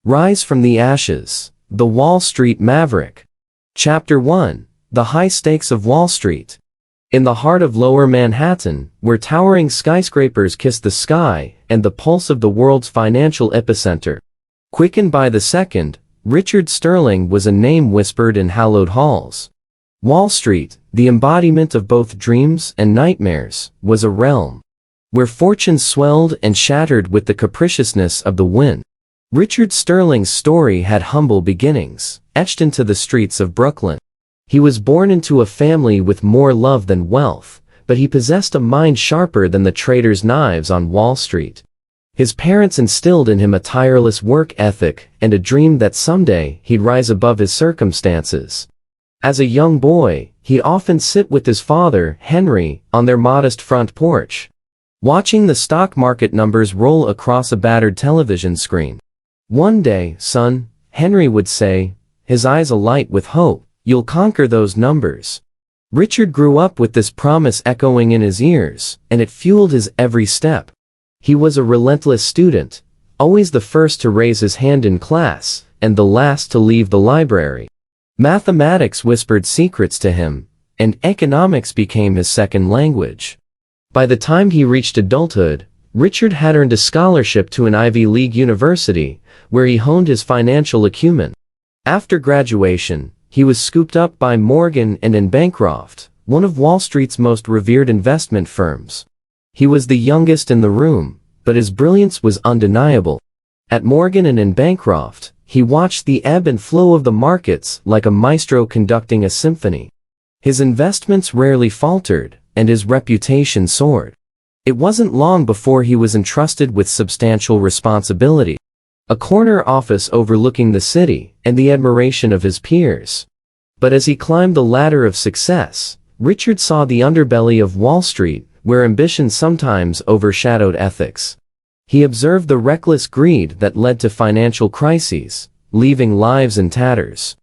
Rise from the Ashes, The Wall Street Maverick. Chapter 1, The High Stakes of Wall Street. In the heart of Lower Manhattan, where towering skyscrapers kiss the sky and the pulse of the world's financial epicenter, quickened by the second, Richard Sterling was a name whispered in hallowed halls. Wall Street, the embodiment of both dreams and nightmares, was a realm where fortunes swelled and shattered with the capriciousness of the wind. Richard Sterling's story had humble beginnings, etched into the streets of Brooklyn. He was born into a family with more love than wealth, but he possessed a mind sharper than the traders' knives on Wall Street. His parents instilled in him a tireless work ethic and a dream that someday he'd rise above his circumstances. As a young boy, he'd often sit with his father, Henry, on their modest front porch, watching the stock market numbers roll across a battered television screen. "One day, son," Henry would say, his eyes alight with hope, "you'll conquer those numbers." Richard grew up with this promise echoing in his ears, and it fueled his every step. He was a relentless student, always the first to raise his hand in class, and the last to leave the library. Mathematics whispered secrets to him, and economics became his second language. By the time he reached adulthood, Richard had earned a scholarship to an Ivy League university, where he honed his financial acumen. After graduation, he was scooped up by Morgan & Bancroft, one of Wall Street's most revered investment firms. He was the youngest in the room, but his brilliance was undeniable. At Morgan & Bancroft, he watched the ebb and flow of the markets like a maestro conducting a symphony. His investments rarely faltered, and his reputation soared. It wasn't long before he was entrusted with substantial responsibility. A corner office overlooking the city, and the admiration of his peers. But as he climbed the ladder of success, Richard saw the underbelly of Wall Street, where ambition sometimes overshadowed ethics. He observed the reckless greed that led to financial crises, leaving lives in tatters.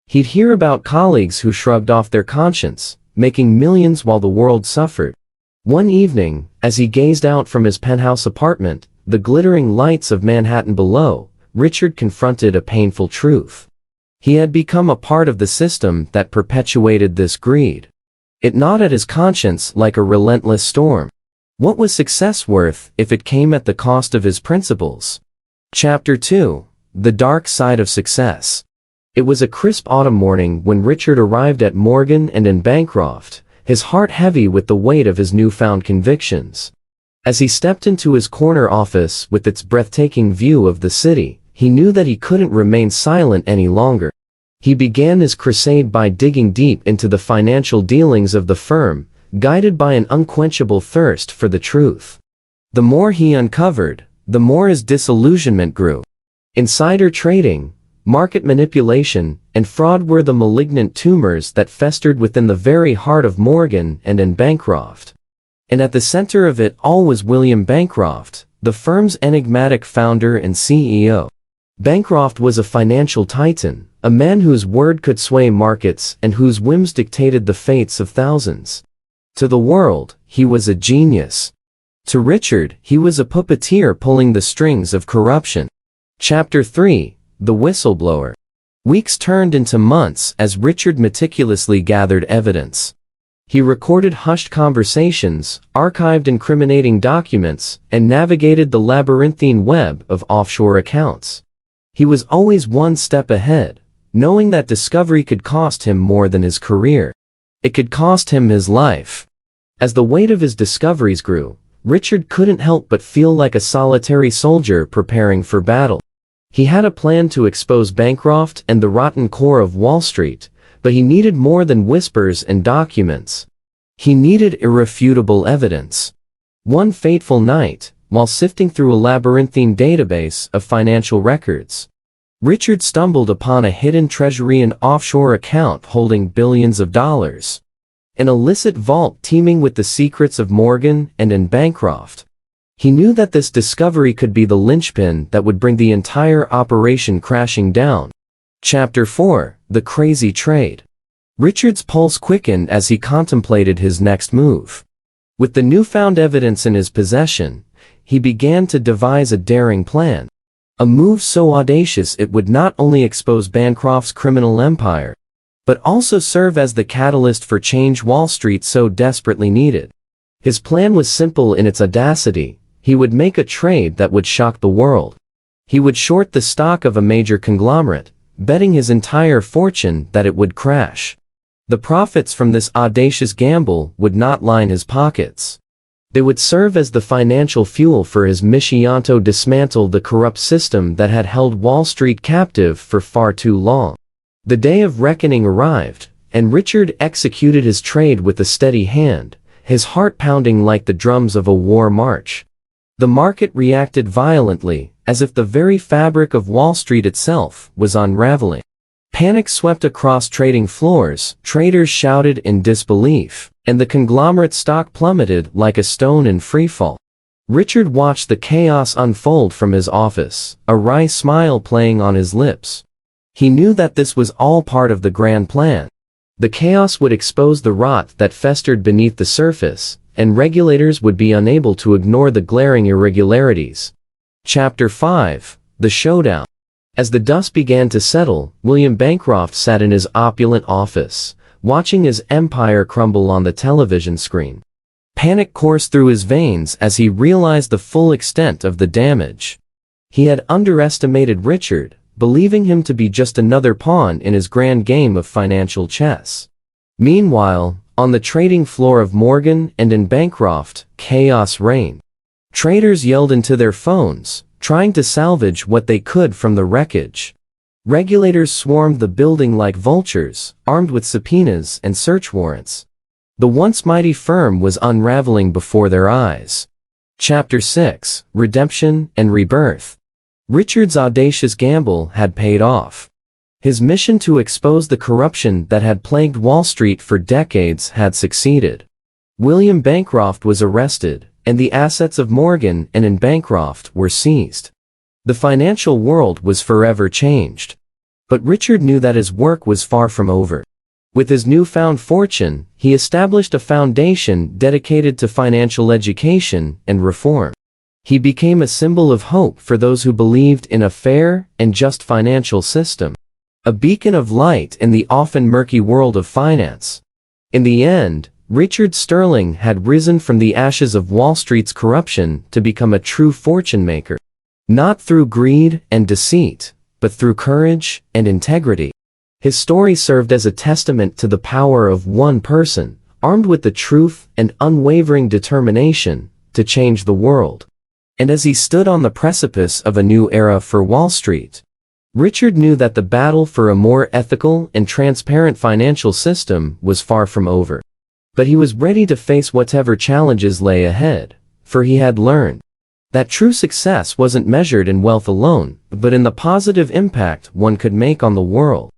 He'd hear about colleagues who shrugged off their conscience, making millions while the world suffered. One evening, as he gazed out from his penthouse apartment, the glittering lights of Manhattan below, Richard confronted a painful truth. He had become a part of the system that perpetuated this greed. It gnawed at his conscience like a relentless storm. What was success worth if it came at the cost of his principles? Chapter 2, The Dark Side of Success. It was a crisp autumn morning when Richard arrived at Morgan & Bancroft, his heart heavy with the weight of his newfound convictions. As he stepped into his corner office with its breathtaking view of the city, he knew that he couldn't remain silent any longer. He began his crusade by digging deep into the financial dealings of the firm, guided by an unquenchable thirst for the truth. The more he uncovered, the more his disillusionment grew. Insider trading, market manipulation, and fraud were the malignant tumors that festered within the very heart of Morgan & Bancroft. And at the center of it all was William Bancroft, the firm's enigmatic founder and CEO. Bancroft was a financial titan, a man whose word could sway markets and whose whims dictated the fates of thousands. To the world, he was a genius. To Richard, he was a puppeteer pulling the strings of corruption. Chapter 3, The Whistleblower. Weeks turned into months as Richard meticulously gathered evidence. He recorded hushed conversations, archived incriminating documents, and navigated the labyrinthine web of offshore accounts. He was always one step ahead, knowing that discovery could cost him more than his career. It could cost him his life. As the weight of his discoveries grew, Richard couldn't help but feel like a solitary soldier preparing for battle. He had a plan to expose Bancroft and the rotten core of Wall Street, but he needed more than whispers and documents. He needed irrefutable evidence. One fateful night, while sifting through a labyrinthine database of financial records, Richard stumbled upon a hidden treasury and offshore account holding billions of dollars. An illicit vault teeming with the secrets of Morgan & Bancroft. He knew that this discovery could be the linchpin that would bring the entire operation crashing down. Chapter 4, The Crazy Trade. Richard's pulse quickened as he contemplated his next move. With the newfound evidence in his possession, he began to devise a daring plan. A move so audacious it would not only expose Bancroft's criminal empire, but also serve as the catalyst for change Wall Street so desperately needed. His plan was simple in its audacity. He would make a trade that would shock the world. He would short the stock of a major conglomerate, betting his entire fortune that it would crash. The profits from this audacious gamble would not line his pockets. They would serve as the financial fuel for his mission to dismantle the corrupt system that had held Wall Street captive for far too long. The day of reckoning arrived, and Richard executed his trade with a steady hand, his heart pounding like the drums of a war march. The market reacted violently, as if the very fabric of Wall Street itself was unraveling. Panic swept across trading floors, traders shouted in disbelief, and the conglomerate stock plummeted like a stone in freefall. Richard watched the chaos unfold from his office, a wry smile playing on his lips. He knew that this was all part of the grand plan. The chaos would expose the rot that festered beneath the surface, and regulators would be unable to ignore the glaring irregularities. Chapter 5: The Showdown. As the dust began to settle, William Bancroft sat in his opulent office, watching his empire crumble on the television screen. Panic coursed through his veins as he realized the full extent of the damage. He had underestimated Richard, believing him to be just another pawn in his grand game of financial chess. Meanwhile, on the trading floor of Morgan and in Bancroft, chaos reigned. Traders yelled into their phones, trying to salvage what they could from the wreckage. Regulators swarmed the building like vultures, armed with subpoenas and search warrants. The once mighty firm was unraveling before their eyes. Chapter 6: Redemption and Rebirth. Richard's audacious gamble had paid off. His mission to expose the corruption that had plagued Wall Street for decades had succeeded. William Bancroft was arrested, and the assets of Morgan and in Bancroft were seized. The financial world was forever changed. But Richard knew that his work was far from over. With his newfound fortune, he established a foundation dedicated to financial education and reform. He became a symbol of hope for those who believed in a fair and just financial system. A beacon of light in the often murky world of finance. In the end, Richard Sterling had risen from the ashes of Wall Street's corruption to become a true fortune maker. Not through greed and deceit, but through courage and integrity. His story served as a testament to the power of one person, armed with the truth and unwavering determination to change the world. And as he stood on the precipice of a new era for Wall Street, Richard knew that the battle for a more ethical and transparent financial system was far from over. But he was ready to face whatever challenges lay ahead, for he had learned that true success wasn't measured in wealth alone, but in the positive impact one could make on the world.